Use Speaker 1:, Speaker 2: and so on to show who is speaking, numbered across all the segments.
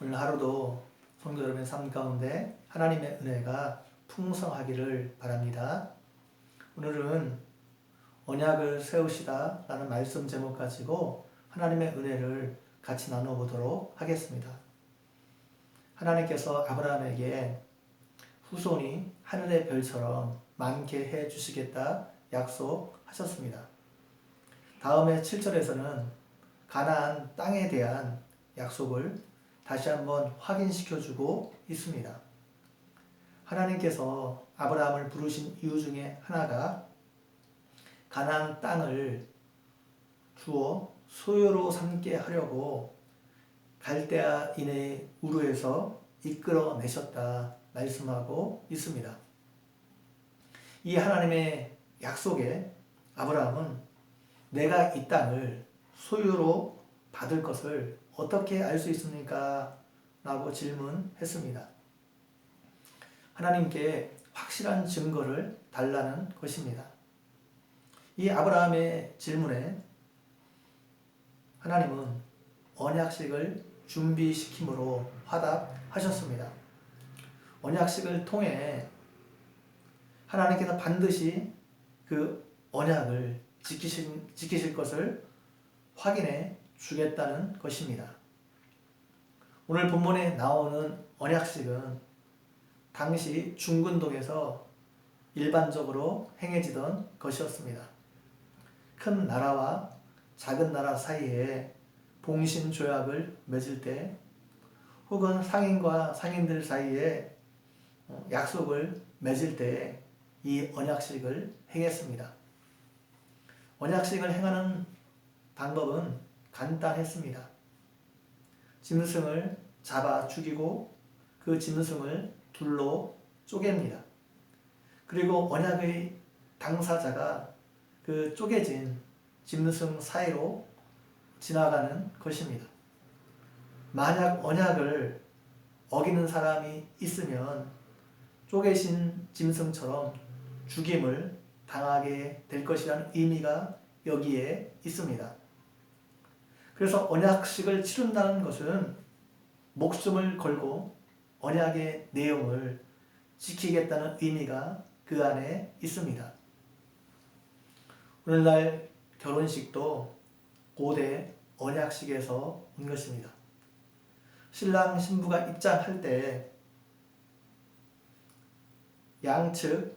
Speaker 1: 오늘 하루도 성도 여러분의 삶 가운데 하나님의 은혜가 풍성하기를 바랍니다. 오늘은 언약을 세우시다 라는 말씀 제목 가지고 하나님의 은혜를 같이 나눠보도록 하겠습니다. 하나님께서 아브라함에게 후손이 하늘의 별처럼 많게 해 주시겠다 약속하셨습니다. 다음에 7절에서는 가나안 땅에 대한 약속을 다시 한번 확인시켜주고 있습니다. 하나님께서 아브라함을 부르신 이유 중에 하나가 가나안 땅을 주어 소유로 삼게 하려고 갈대아인의 우르에서 이끌어내셨다 말씀하고 있습니다. 이 하나님의 약속에 아브라함은 내가 이 땅을 소유로 받을 것을 어떻게 알 수 있습니까? 라고 질문했습니다. 하나님께 확실한 증거를 달라는 것입니다. 이 아브라함의 질문에 하나님은 언약식을 준비시킴으로 화답하셨습니다. 언약식을 통해 하나님께서 반드시 그 언약을 지키실 것을 확인해 주겠다는 것입니다. 오늘 본문에 나오는 언약식은 당시 중근동에서 일반적으로 행해지던 것이었습니다. 큰 나라와 작은 나라 사이에 봉신조약을 맺을 때 혹은 상인과 상인들 사이에 약속을 맺을 때 이 언약식을 행했습니다. 언약식을 행하는 방법은 간단했습니다. 짐승을 잡아 죽이고 그 짐승을 둘로 쪼갭니다. 그리고 언약의 당사자가 그 쪼개진 짐승 사이로 지나가는 것입니다. 만약 언약을 어기는 사람이 있으면 쪼개신 짐승처럼 죽임을 당하게 될 것이라는 의미가 여기에 있습니다. 그래서 언약식을 치른다는 것은 목숨을 걸고 언약의 내용을 지키겠다는 의미가 그 안에 있습니다. 오늘날 결혼식도 고대 언약식에서 온 것입니다. 신랑 신부가 입장할 때 양측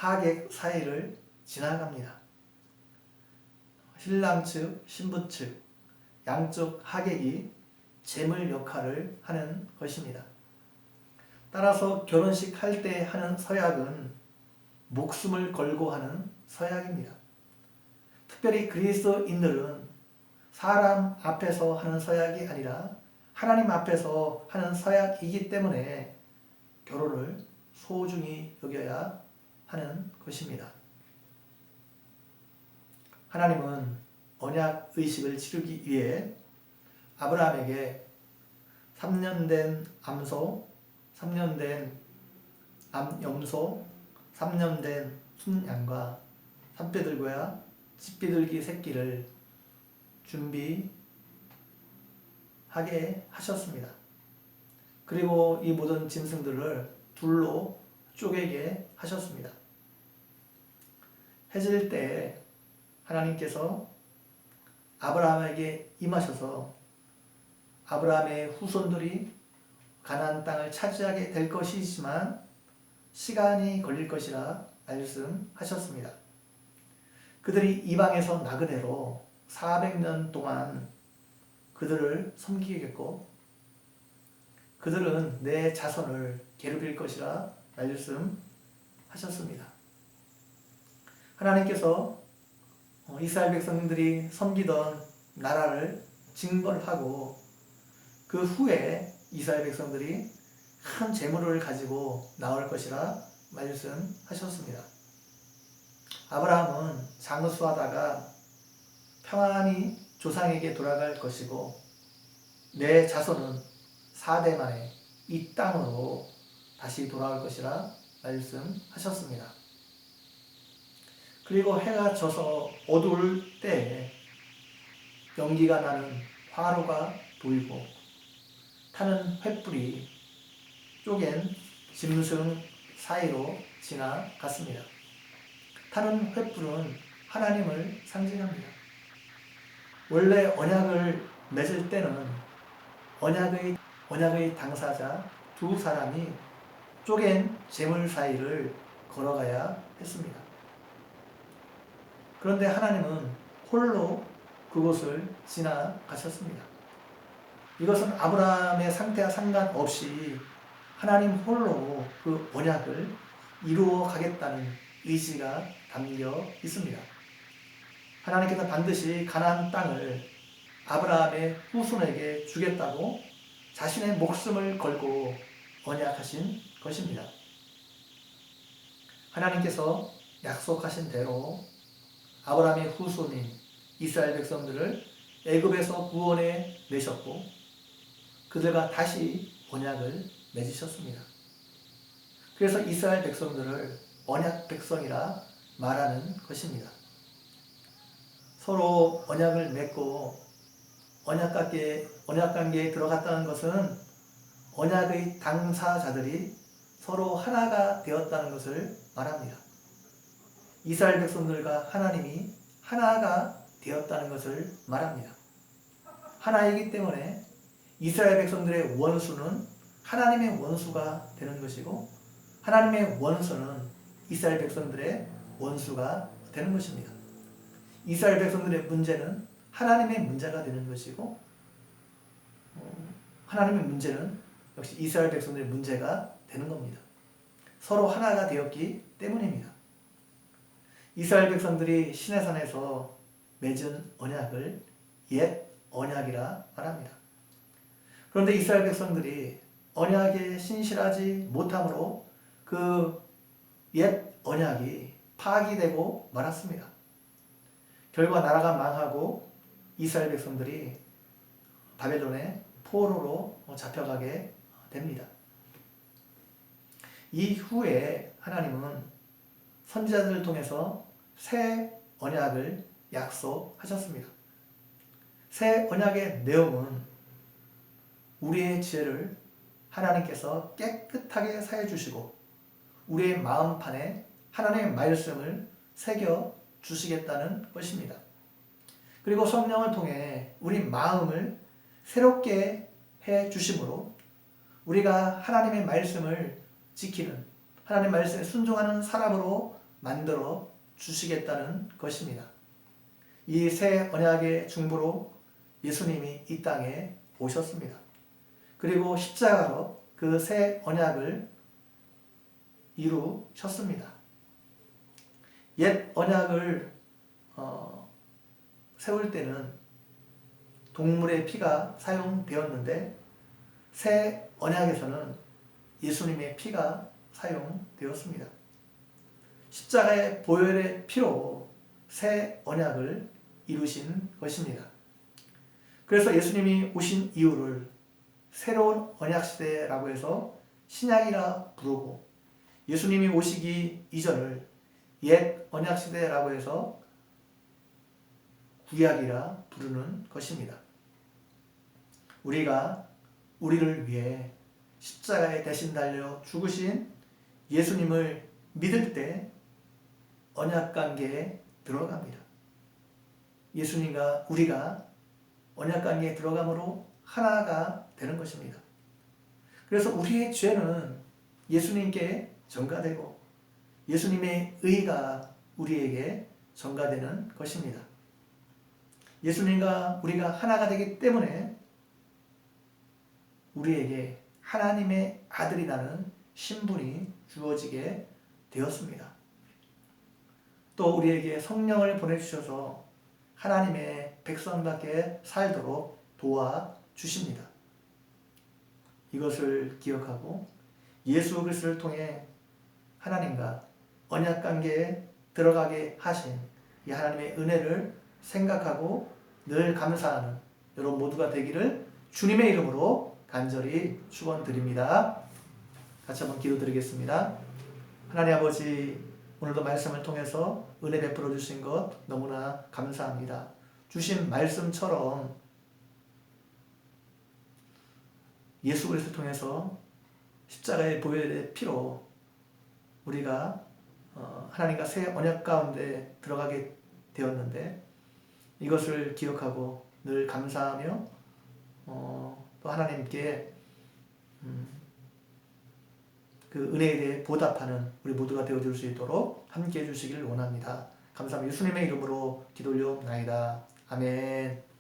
Speaker 1: 하객 사이를 지나갑니다. 신랑 측, 신부 측, 양쪽 하객이 제물 역할을 하는 것입니다. 따라서 결혼식 할 때 하는 서약은 목숨을 걸고 하는 서약입니다. 특별히 그리스도인들은 사람 앞에서 하는 서약이 아니라 하나님 앞에서 하는 서약이기 때문에 결혼을 소중히 여겨야 하는 것입니다. 하나님은 언약 의식을 치르기 위해 아브라함에게 3년 된 암소, 3년 된 암염소, 3년 된 순양과 산비둘기와 집비둘기 새끼를 준비하게 하셨습니다. 그리고 이 모든 짐승들을 둘로 쪼개게 하셨습니다. 해질 때 하나님께서 아브라함에게 임하셔서 아브라함의 후손들이 가나안 땅을 차지하게 될 것이지만 시간이 걸릴 것이라 말씀하셨습니다. 그들이 이방에서 나그네로 400년 동안 그들을 섬기겠고 그들은 내 자손을 괴롭힐 것이라 말씀하셨습니다. 하나님께서 이스라엘 백성들이 섬기던 나라를 징벌하고 그 후에 이스라엘 백성들이 큰 재물을 가지고 나올 것이라 말씀하셨습니다. 아브라함은 장수하다가 평안히 조상에게 돌아갈 것이고 내 자손은 4대 만에 이 땅으로 다시 돌아올 것이라 말씀하셨습니다. 그리고 해가 져서 어두울 때에 연기가 나는 화로가 보이고 타는 횃불이 쪼갠 짐승 사이로 지나갔습니다. 타는 횃불은 하나님을 상징합니다. 원래 언약을 맺을 때는 언약의 당사자 두 사람이 쪼갠 재물 사이를 걸어가야 했습니다. 그런데 하나님은 홀로 그곳을 지나가셨습니다. 이것은 아브라함의 상태와 상관없이 하나님 홀로 그 언약을 이루어 가겠다는 의지가 담겨 있습니다. 하나님께서 반드시 가나안 땅을 아브라함의 후손에게 주겠다고 자신의 목숨을 걸고 언약하신 것입니다. 하나님께서 약속하신 대로 아브라함의 후손인 이스라엘 백성들을 애굽에서 구원해 내셨고 그들과 다시 언약을 맺으셨습니다. 그래서 이스라엘 백성들을 언약 백성이라 말하는 것입니다. 서로 언약을 맺고 언약 관계에 들어갔다는 것은 언약의 당사자들이 서로 하나가 되었다는 것을 말합니다. 이스라엘 백성들과 하나님이 하나가 되었다는 것을 말합니다. 하나이기 때문에 이스라엘 백성들의 원수는 하나님의 원수가 되는 것이고 하나님의 원수는 이스라엘 백성들의 원수가 되는 것입니다. 이스라엘 백성들의 문제는 하나님의 문제가 되는 것이고 하나님의 문제는 역시 이스라엘 백성들의 문제가 되는 겁니다. 서로 하나가 되었기 때문입니다. 이스라엘 백성들이 시내산에서 맺은 언약을 옛 언약이라 말합니다. 그런데 이스라엘 백성들이 언약에 신실하지 못함으로 그 옛 언약이 파기되고 말았습니다. 결과 나라가 망하고 이스라엘 백성들이 바벨론의 포로로 잡혀가게 됩니다. 이후에 하나님은 선지자들을 통해서 새 언약을 약속하셨습니다. 새 언약의 내용은 우리의 죄를 하나님께서 깨끗하게 사해 주시고 우리의 마음판에 하나님의 말씀을 새겨 주시겠다는 것입니다. 그리고 성령을 통해 우리 마음을 새롭게 해 주심으로 우리가 하나님의 말씀을 지키는 하나님의 말씀에 순종하는 사람으로 만들어 주시겠다는 것입니다. 이 새 언약의 중보로 예수님이 이 땅에 오셨습니다. 그리고 십자가로 그 새 언약을 이루셨습니다. 옛 언약을 세울 때는 동물의 피가 사용되었는데 새 언약에서는 예수님의 피가 사용되었습니다. 십자가의 보혈의 피로 새 언약을 이루신 것입니다. 그래서 예수님이 오신 이유를 새로운 언약 시대라고 해서 신약이라 부르고 예수님이 오시기 이전을 옛 언약 시대라고 해서 구약이라 부르는 것입니다. 우리가 우리를 위해 십자가에 대신 달려 죽으신 예수님을 믿을 때 언약 관계에 들어갑니다. 예수님과 우리가 언약 관계에 들어감으로 하나가 되는 것입니다. 그래서 우리의 죄는 예수님께 전가되고 예수님의 의가 우리에게 전가되는 것입니다. 예수님과 우리가 하나가 되기 때문에 우리에게 하나님의 아들이라는 신분이 주어지게 되었습니다. 또 우리에게 성령을 보내주셔서 하나님의 백성답게 살도록 도와주십니다. 이것을 기억하고 예수 그리스도를 통해 하나님과 언약관계에 들어가게 하신 이 하나님의 은혜를 생각하고 늘 감사하는 여러분 모두가 되기를 주님의 이름으로 간절히 축원드립니다. 같이 한번 기도드리겠습니다. 하나님 아버지, 오늘도 말씀을 통해서 은혜 베풀어 주신 것 너무나 감사합니다. 주신 말씀처럼 예수 그리스도를 통해서 십자가의 보혈의 피로 우리가 하나님과 새 언약 가운데 들어가게 되었는데 이것을 기억하고 늘 감사하며 또 하나님께 그 은혜에 대해 보답하는 우리 모두가 되어줄 수 있도록 함께 해주시기를 원합니다. 감사합니다. 예수님의 이름으로 기도 올려옵나이다. 아멘.